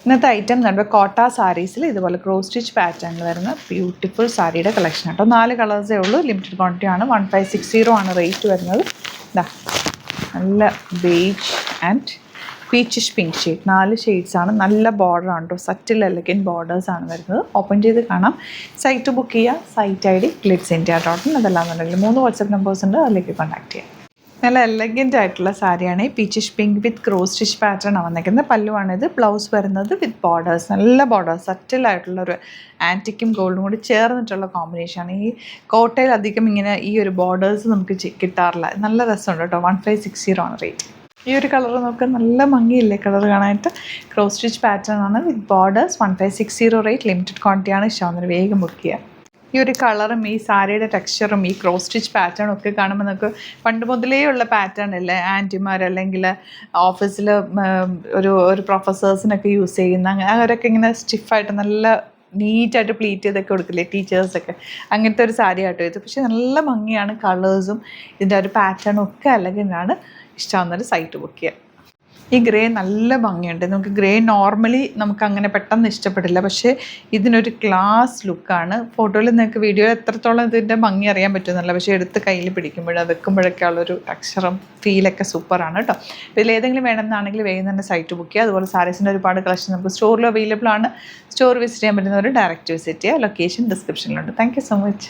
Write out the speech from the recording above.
ഇന്നത്തെ ഐറ്റം നമ്മുടെ കോട്ട സാരീസിൽ ഇതുപോലെ ക്രോസ് സ്റ്റിച്ച് പാറ്റേണിൽ വരുന്ന ബ്യൂട്ടിഫുൾ സാരിയുടെ കളക്ഷൻ കേട്ടോ. 4 കളേഴ്സേ ഉള്ളൂ, ലിമിറ്റഡ് ക്വാണ്ടിറ്റി ആണ്. 1560 ആണ് റേറ്റ് വരുന്നത്. ഇതാ നല്ല beige and peachish pink shade, 4 shades ആണ്. നല്ല ബോർഡർ ആണ് കേട്ടോ, സറ്റിൽ എലഗൻ ബോർഡേഴ്സ് ആണ് വരുന്നത്. ഓപ്പൺ ചെയ്ത് കാണാം. സൈറ്റ് ബുക്ക് ചെയ്യുക, സൈറ്റ് ID glitzindia.in. അതെല്ലാം എന്നുണ്ടെങ്കിൽ 3 വാട്സപ്പ് നമ്പേഴ്സ് ഉണ്ട്, അതിലേക്ക് കോൺടാക്ട് ചെയ്യാം. നല്ല എലഗൻ്റ് ആയിട്ടുള്ള സാരിയാണ്. പീച്ചിഷ് പിങ്ക് വിത്ത് ക്രോസ് സ്റ്റിച്ച് പാറ്റേൺ ആണ് വന്നിരിക്കുന്നത്. പല്ലുവാണിത്. ബ്ലൗസ് വരുന്നത് വിത്ത് ബോർഡേഴ്സ്, നല്ല ബോർഡേഴ്സ്, സറ്റിലായിട്ടുള്ളൊരു ആൻറ്റിക്കും ഗോൾഡും കൂടി ചേർന്നിട്ടുള്ള കോമ്പിനേഷനാണ്. ഈ കോട്ടയിൽ അധികം ഇങ്ങനെ ഈ ഒരു ബോർഡേഴ്സ് നമുക്ക് കിട്ടാറില്ല. നല്ല രസമുണ്ട് കേട്ടോ. 1560 ആണ് റേറ്റ്. ഈ ഒരു കളർ നോക്കുക, നല്ല ഭംഗിയില്ലേ കളർ കാണാനായിട്ട്. ക്രോസ് സ്റ്റിച്ച് പാറ്റേൺ ആണ് വിത്ത് ബോർഡേഴ്സ്. 1560 റേറ്റ്, ലിമിറ്റഡ് ക്വാണ്ടിറ്റി ആണ്. ഇഷ്ടമാവുന്നതിന് വേഗം ബുക്ക് ചെയ്യുക. ഈ ഒരു കളറും ഈ സാരിയുടെ ടെക്സ്ചറും ഈ ക്രോസ് സ്റ്റിച്ച് പാറ്റേണും ഒക്കെ കാണുമ്പോൾ നമുക്ക് പണ്ട് മുതലേ ഉള്ള പാറ്റേൺ അല്ലേ, ആൻറ്റിമാർ അല്ലെങ്കിൽ ഓഫീസിൽ ഒരു പ്രൊഫസേഴ്സിനൊക്കെ യൂസ് ചെയ്യുന്ന, അങ്ങനെ അവരൊക്കെ ഇങ്ങനെ സ്റ്റിഫായിട്ട് നല്ല നീറ്റായിട്ട് പ്ലീറ്റ് ചെയ്തൊക്കെ കൊടുക്കില്ലേ ടീച്ചേഴ്സൊക്കെ, അങ്ങനത്തെ ഒരു സാരി ആട്ടോ ഇത്. പക്ഷേ നല്ല ഭംഗിയാണ്, കളേഴ്സും ഇതിൻ്റെ ഒരു പാറ്റേണും ഒക്കെ എലഗൻ്റാണ്. ഇഷ്ടമാവുന്നൊരു സൈറ്റ് ബുക്ക് ചെയ്യുക. ഈ ഗ്രേ നല്ല ഭംഗിയുണ്ട്. നമുക്ക് ഗ്രേ നോർമലി നമുക്ക് അങ്ങനെ പെട്ടെന്ന് ഇഷ്ടപ്പെടില്ല, പക്ഷേ ഇതിനൊരു ക്ലാസ് ലുക്കാണ്. ഫോട്ടോയിൽ നിങ്ങൾക്ക് വീഡിയോയിൽ എത്രത്തോളം ഇതിൻ്റെ ഭംഗി അറിയാൻ പറ്റുന്നില്ല, പക്ഷേ എടുത്ത് കയ്യിൽ പിടിക്കുമ്പോഴും വെക്കുമ്പോഴൊക്കെ ഉള്ളൊരു അക്ഷരം ഫീലൊക്കെ സൂപ്പറാണ് കേട്ടോ. അപ്പോൾ ഇതിലേതെങ്കിലും വേണമെന്നാണെങ്കിൽ വേഗം തന്നെ സൈറ്റ് ബുക്ക് ചെയ്യുക. അതുപോലെ സാരീസിൻ്റെ ഒരുപാട് കളക്ഷൻ നമുക്ക് സ്റ്റോറിൽ അവൈലബിൾ ആണ്. സ്റ്റോർ വിസിറ്റ് ചെയ്യാൻ പറ്റുന്നവർ ഡയറക്റ്റ് വിസിറ്റ് ചെയ്യുക. ലൊക്കേഷൻ ഡിസ്ക്രിപ്ഷനിലുണ്ട്. Thank you so much.